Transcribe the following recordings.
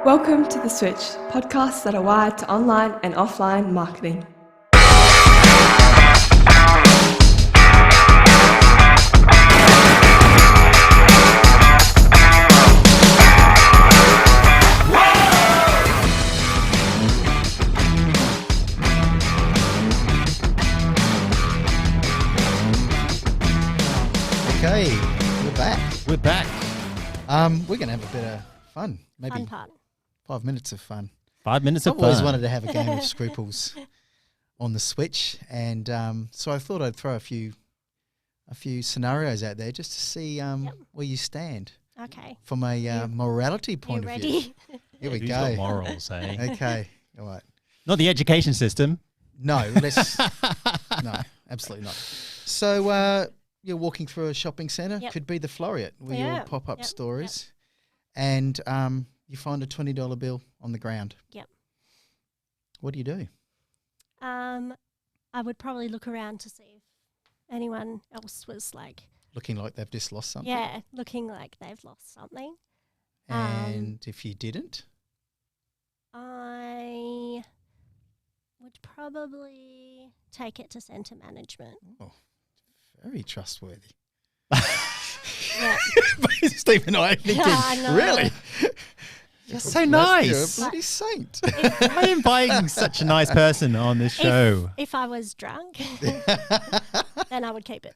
Welcome to The Switch, podcasts that are wired to online and offline marketing. Okay, we're back. We're back. We're going to have a bit of fun. Maybe Fun part. 5 minutes of fun. 5 minutes of I've always fun. wanted to have a game of Scruples on the Switch, and so I thought I'd throw a few scenarios out there just to see where you stand Okay. from a morality point You of view. ready? Here we Who's go. got morals, eh? Okay, all right. Not the education system. No, let's no, absolutely not. So you're walking through a shopping centre. Yep. Could be the Floriat with your Yeah. pop-up Yep. stores, and you find a $20 bill on the ground. Yep. What do you do? I would probably look around to see if anyone else was like, Looking like they've just lost something. yeah, looking like they've lost something. And if you didn't, I would probably take it to centre management. very trustworthy. Yeah. Steve and I are thinking, I know. really? You're so You're a nice. bloody saint. Why are you inviting such a nice person on this show? If I was drunk, then I would keep it.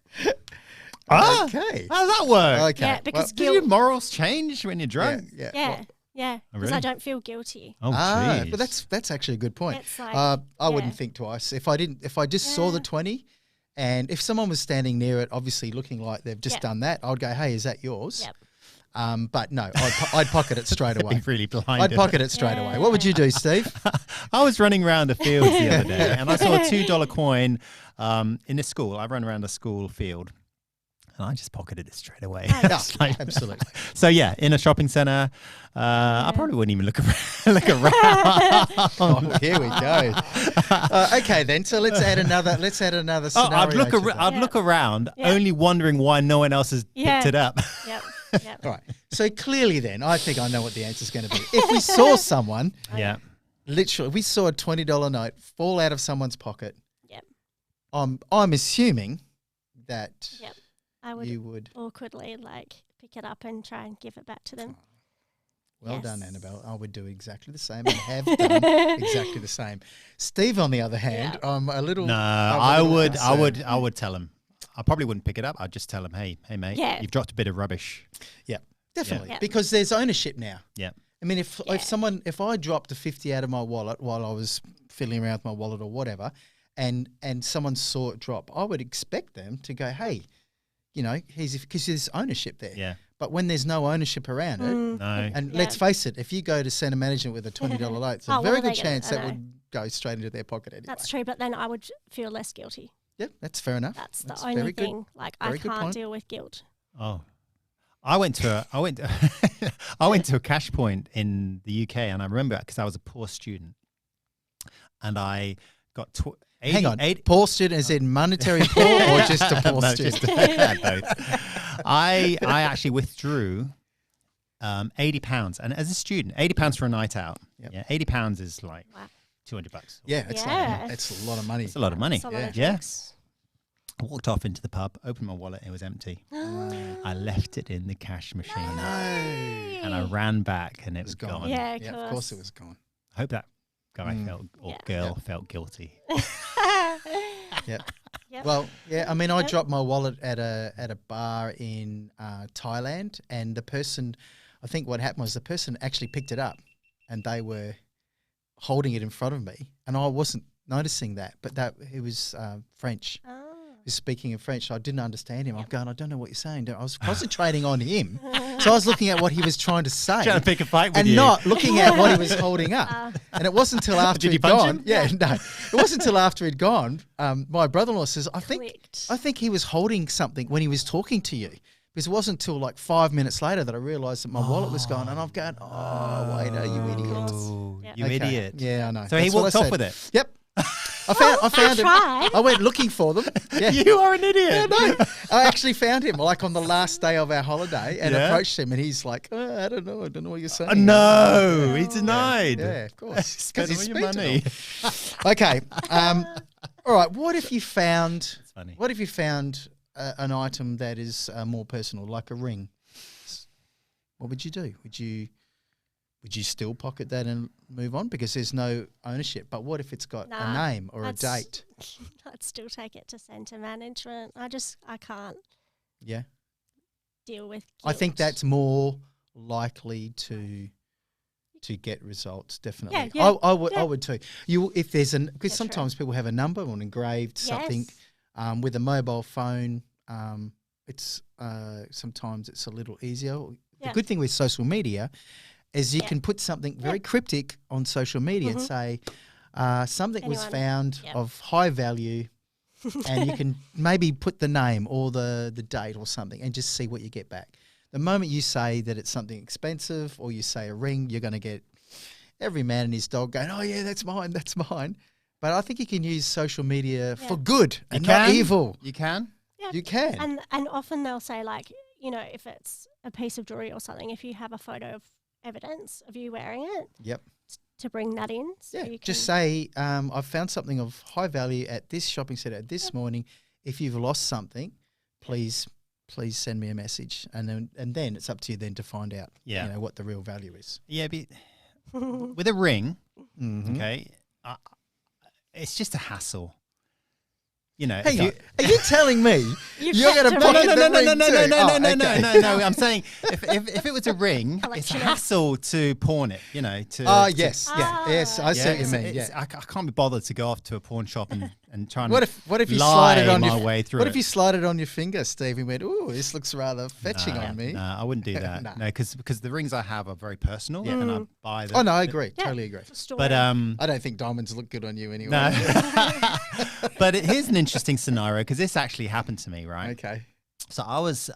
Ah, Okay. how does that work? Okay. Yeah, because Do your morals change when you're drunk? Yeah. Yeah, yeah, because really? I don't feel guilty. Oh, Ah, jeez. but that's actually a good point. It's like, I wouldn't yeah. think twice if I just saw the Yeah. 20, and if someone was standing near it, obviously looking like they've just Yep. done that, I'd go, "Hey, is that yours?" Yep. But no, I'd pocket it straight away. Be really blind. I'd pocket it straight away. What would you do, Steve? I was running around the fields the other day and I saw a $2 coin in a school. I run around a school field and I just pocketed it straight away. Oh, Yeah, It's like- absolutely. So yeah, in a shopping centre, I probably wouldn't even look around. Look around. Oh, here we go. Okay, then. So let's add another. Oh, Scenario. I'd look, to that. I'd Yeah. look around, Yeah. only wondering why no one else has Yeah. picked it up. Yep. Yep. All right. So clearly, then, I think I know what the answer is going to be. If we saw someone, Yeah. literally, we saw a $20 note fall out of someone's pocket. Yep. I'm assuming that Yep. I would you would. awkwardly like pick it up and try and give it back to them. Well done, Yes. Annabelle. I would do exactly the same and have done exactly the same. Steve, on the other hand, I'm a little. No, I'm a I little would, concerned. I would tell him. I probably wouldn't pick it up. I'd just tell him, hey, mate, Yeah. you've dropped a bit of rubbish. Yeah, definitely, Yeah. because there's ownership now. Yeah. I mean, if I dropped a 50 out of my wallet while I was fiddling around with my wallet or whatever, and someone saw it drop, I would expect them to go, hey, you know, because there's ownership there. Yeah. But when there's no ownership around it, No. and Yeah. let's face it, if you go to centre management with a $20 note, it's a Oh, well, very they good get it, chance I that know. would go straight into their pocket anyway. That's true, but then I would feel less guilty. Yep, that's fair enough. That's the That's only very good. thing. Like Very I good can't point. deal with guilt. Oh, I went to a cash point in the UK, and I remember because I was a poor student, and I got 80, Hang on, 80 poor student is in monetary poor or just a poor No, student? just both. I actually withdrew £80, and as a student, £80 for a night out. Yep. Yeah, £80 is like Wow. $200. Yeah, it's Yeah. that's a lot of money. It's a lot of money. It's a lot of Yeah. drinks. I walked off into the pub, opened my wallet, it was empty. I left it in the cash machine, and I ran back, and it was gone. Yeah, Yeah, of course it was gone. I hope that guy felt or Yeah. girl felt guilty. Yeah. Yep. Well, yeah. I mean, I Yep. dropped my wallet at a bar in Thailand, and the person, I think what happened was the person actually picked it up, and they were holding it in front of me, and I wasn't noticing that, but that he was French. Oh. He was speaking in French, so I didn't understand him. I'm going, I don't know what you're saying. I was concentrating on him, so I was looking at what he was trying to say. Trying to pick a fight with and you. not looking at what he was holding up. And it wasn't until after Did you he'd punch gone. him? Yeah, no. It wasn't until after he'd gone. My brother-in-law says, I Clicked. think he was holding something when he was talking to you. Because it wasn't until like 5 minutes later that I realised that my wallet was gone. And I'm going, oh, wait, are you idiot? Oh, Yeah. you Okay. idiot. Yeah, I know. So he That's what walked I off said. with it. Yep. I found him. tried. I went looking for them. Yeah. You are an idiot. Yeah, no. I actually found him like on the last day of our holiday and Yeah? approached him, and he's like, I don't know what you're saying. No, he denied. Yeah, of course. Spend 'Cause all he your speaks to money. Okay. All right. What if you found? Funny. What if you found an item that is more personal, like a ring? What would you do? Would you still pocket that and move on because there's no ownership? But what if it's got a Nah, name or a that's- date? I'd still take it to centre management. I can't Yeah. deal with I think guilt. that's more likely to get results. Definitely. Yeah, I would. yeah. I would too. If there's because Yeah, true. sometimes people have a number or an engraved something with a mobile phone. It's sometimes it's a little easier. The Yeah. good thing with social media is you Yeah. can put something very cryptic on social media and say something was Anyone- found yeah. of high value. And you can maybe put the name or the date or something and just see what you get back. The moment you say that it's something expensive or you say a ring, you're going to get every man and his dog going, oh, yeah, that's mine, that's mine. But I think you can use social media for good and not can? evil. You can? Yeah. You can. And often they'll say, like, you know, if it's a piece of jewelry or something, if you have a photo of evidence of you wearing it, Yep. to bring that in. So Yeah. you Just can- say, I've found something of high value at this shopping centre at this morning. If you've lost something, please send me a message. And then it's up to you then to find out Yeah. what the real value is. Yeah, with a ring, Mhm. okay, it's just a hassle. You know, Hang if on. you- Are you telling me You've you're kept going to a No, pocket no, the no, no, ring no, no, too? no, no, Oh, no, no, okay. no, no. I'm saying if it was a ring, it's a Collection of- hassle to pawn it. You know, to Oh, to- yes. Yeah. Yes. I see yeah, what you mean. it's- Yeah. I can't be bothered to go off to a pawn shop and try and What if you lie slide it on my your way through What it. if you slide it on your finger, Steve, and went, "Ooh, this looks rather fetching on me." No, I wouldn't do that. Nah. No, because the rings I have are very personal, and I buy them. Oh no, I agree. Yeah. Totally agree. It's a story. But I don't think diamonds look good on you anyway. no. But here's an interesting scenario because this actually happened to me, right? Okay. So I was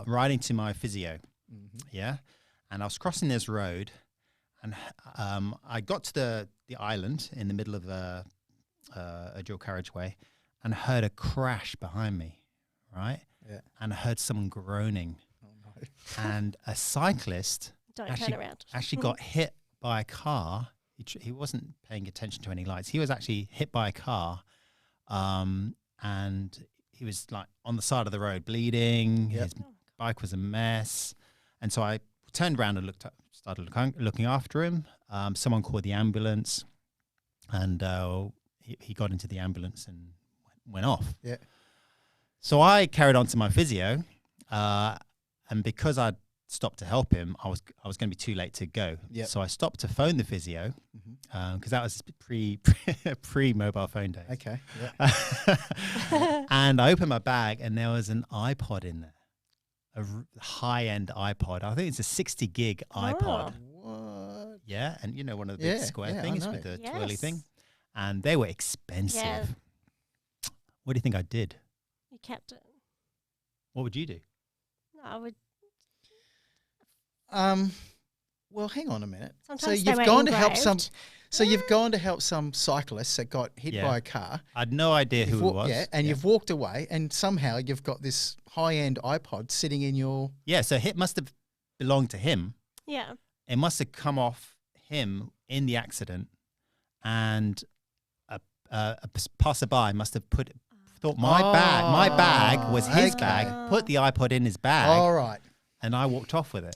riding to my physio, Mm-hmm. yeah, and I was crossing this road, and I got to the island in the middle of a dual carriageway, and heard a crash behind me, right? Yeah. And I heard someone groaning, Oh no. and a cyclist Don't actually, turn around. actually got hit by a car. He wasn't paying attention to any lights. He was actually hit by a car, and he was like on the side of the road bleeding. Yep. His bike was a mess, and so I turned around and started looking after him. Someone called the ambulance, and he got into the ambulance and went off. Yeah. So I carried on to my physio, and because I'd stopped to help him, I was going to be too late to go. Yep. So I stopped to phone the physio Mhm. because that was pre mobile phone days. Okay. Yeah. And I opened my bag, and there was an iPod in there, a high end iPod. I think it's a 60 gig iPod. What? Yeah, and you know one of the big Yeah, square yeah, I things know. with the twirly Yes. thing, and they were expensive. Yeah. What do you think I did? You kept it. What would you do? No, I would. Well, hang on a minute. Sometimes So they you've were gone to help some. engraved. So you've gone to help some cyclists that got hit Yeah. by a car. I had no idea You've who wa- it was. Yeah, and you've walked away, and somehow you've got this high-end iPod sitting in your. Yeah, so it must have belonged to him. Yeah. It must have come off him in the accident, and a passerby must have thought my bag was his okay. bag, put the iPod in his bag, All right. and I walked off with it.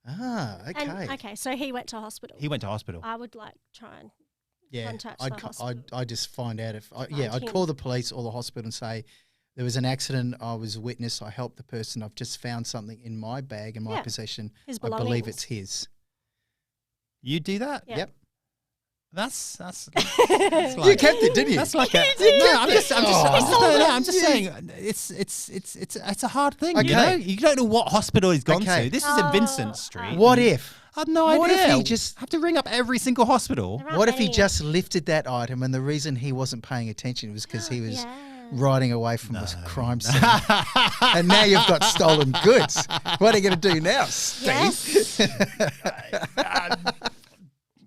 Ah, okay. And, okay, so he went to hospital. He went to hospital. I would like try and Yeah, contact I'd, the co- hospital. I'd just find out if I'd Find call him. the police or the hospital and say there was an accident. I was a witness. I helped the person. I've just found something in my bag in my Yeah, possession. his I believe belongings. it's his. You do that? Yeah. Yep. That's You like, kept it, didn't you? that's like a You no. kept I'm it. just Oh. no, I'm just saying it's a hard thing. You Okay. know, you don't know what hospital he's gone Okay. to. This is in Oh, Vincent Street. What if? I had no What idea. if he just- have to ring up every single hospital? There aren't What if he many. just lifted that item and the reason he wasn't paying attention was because he was Yeah. riding away from a crime scene? And now you've got stolen goods. What are you going to do now, Steve?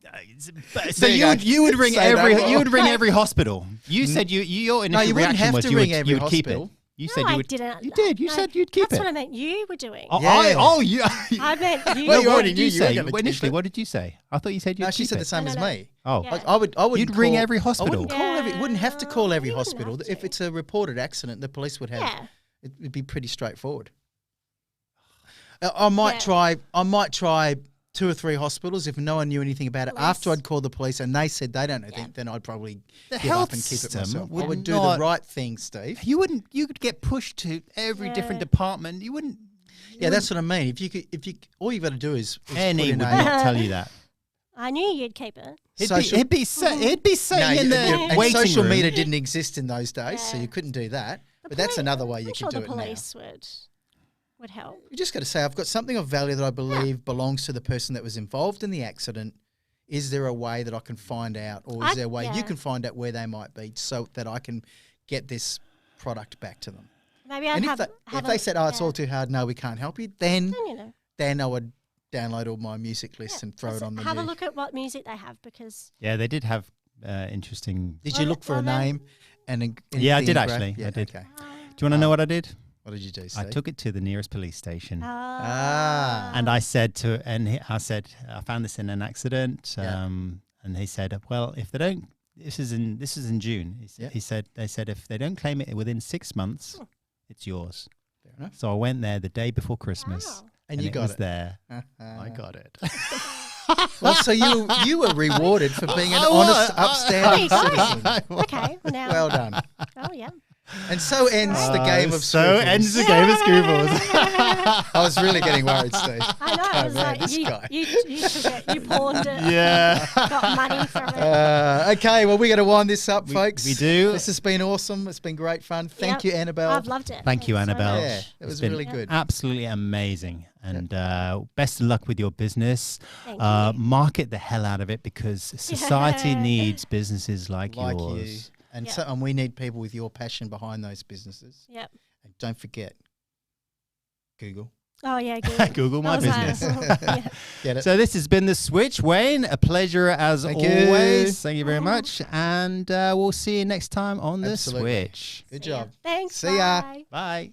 Yes. So There you go. you would ring Say no more. every hospital. You said your initial you wouldn't reaction have was to you ring would, every you would keep it. hospital. You No, said you I would. didn't. You did. You No, said you'd keep That's it. what I meant you were doing. Oh, Yeah. you. I meant you. Well, you what already did knew you you were say? gonna keep Initially, it. what did you say? I thought you said you'd No, she keep said the it. same No, as no, no. me. Oh, Yeah. I wouldn't. You'd ring call- every hospital. I wouldn't call every. Wouldn't have to call every You wouldn't hospital. have If to. it's a reported accident, the police would have. Yeah. It'd be pretty straightforward. I might Yeah. try 2 or 3 hospitals if no one knew anything about it. Police. After I'd called the police and they said they don't know Yeah. anything, then I'd probably The give health up and keep it system myself. I would would do not- the right thing, Steve. You wouldn't. You could get pushed to every different Yeah. department. You wouldn't. Yeah, that's what I mean. If you, all you've got to do is put Penny in would a. not tell you that. I knew you'd keep it. Social- It'd be sitting No, in the and waiting social room. media didn't exist in those days, so Yeah. you couldn't do that. The But that's poli- another way I'm you sure can do the it now. police would help. You just got to say, I've got something of value that I believe belongs to the person that was involved in the accident. Is there a way that I can find out, or is there a way you yeah. can find out where they might be, so that I can get this product back to them? Maybe I'd And have. if they said, "Oh, it's all too hard. No, we can't help you," then Then, I would download all my music list and throw it just on the. have a new- look at what music they have because Yeah, they did have interesting. Did Well, you look for a well, then- name? And Yeah, I anything did gra- actually. Yeah, I did. Okay. Do you want to know what I did? What did you do? I Steve? took it to the nearest police station. Ah. And I said I said, I found this in an accident. Yeah. And he said, well, if they don't, this is in June. Yeah. They said, if they don't claim it within 6 months, it's yours. Fair enough. So I went there the day before Christmas. Wow. And you it got was it. there. I I got it. Well, so you were rewarded for being an I honest, was. upstanding There you go. citizen. Okay, now. Well done. Oh yeah. And so ends the game of So Screwballs. ends the game of Screwballs. I was really getting worried, Steve. I know. Oh, It was man, like this you, guy. you took it, you pawned it, Yeah. got money from it. Okay, well, we got to wind this up, folks. we do. This has been awesome. It's been great fun. Thank Yep. you, Annabelle. I've loved it. Thank you, Thanks so Annabelle. much. Yeah, it It's was been really good. Absolutely amazing. And best of luck with your business. Thank you. Market the hell out of it because society Yeah. needs businesses like Like yours. you. And, Yeah. so, and we need people with your passion behind those businesses. Yep. And don't forget, Google. Oh yeah, good. Google my That was business. yeah. Get it? So this has been The Switch. Wayne, a pleasure as Thank you. always. Thank you very much. And we'll see you next time on The Absolutely. Switch. Good See ya. job. Thanks. See ya. bye. Bye.